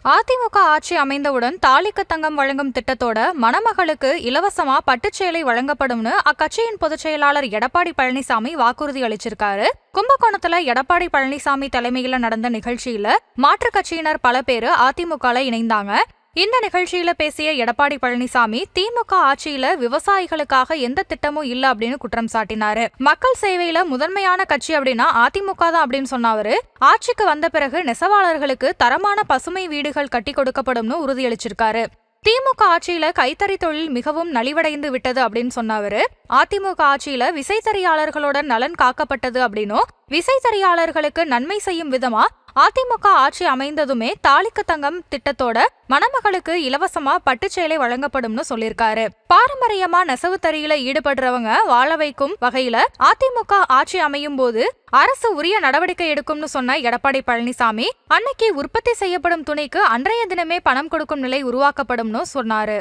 அதிமுக ஆட்சி அமைந்தவுடன் தாலிக்கு தங்கம் வழங்கும் திட்டத்தோட மணமகளுக்கு இலவசமா பட்டுச்சேலை வழங்கப்படும்னு அக்கட்சியின் பொதுச் செயலாளர் எடப்பாடி பழனிசாமி வாக்குறுதி அளிச்சிருக்காரு. கும்பகோணத்துல எடப்பாடி பழனிசாமி தலைமையில நடந்த நிகழ்ச்சியில மாற்றுக் கட்சியினர் பல பேரு அதிமுகல இணைந்தாங்க. இந்த நிகழ்ச்சியில பேசிய எடப்பாடி பழனிசாமி திமுக ஆட்சியில விவசாயிகளுக்காக எந்த திட்டமும் இல்ல அப்படின்னு குற்றம் சாட்டினாரு. மக்கள் சேவையில முதன்மையான கட்சி அப்படின்னா அதிமுக தான் அப்படின்னு சொன்னவரு ஆட்சிக்கு வந்த பிறகு நெசவாளர்களுக்கு தரமான பசுமை வீடுகள் கட்டி கொடுக்கப்படும்னு உறுதியளிச்சிருக்காரு. திமுக ஆட்சியில கைத்தறி தொழில் மிகவும் நலிவடைந்து விட்டது அப்படின்னு சொன்னவரு அதிமுக ஆட்சியில விசைத்தறியாளர்களோட நலன் காக்கப்பட்டது அப்படின்னும் விசைத்தறியாளர்களுக்கு நன்மை செய்யும் விதமா அதிமுக ஆட்சி அமைந்ததுமே தாலிக்கு தங்கம் திட்டத்தோட மணமகளுக்கு இலவசமா பட்டுச்சேலை வழங்கப்படும்னு சொல்லியிருக்காரு. பாரம்பரியமா நெசவுத்தறியில ஈடுபடுறவங்க வாழ வைக்கும் வகையில அதிமுக ஆட்சி அமையும் போது அரசு உரிய நடவடிக்கை எடுக்கும்னு சொன்ன எடப்பாடி பழனிசாமி அன்னைக்கு உற்பத்தி செய்யப்படும் துணிக்கு அன்றைய தினமே பணம் கொடுக்கும் நிலை உருவாக்கப்படும்னு சொன்னாரு.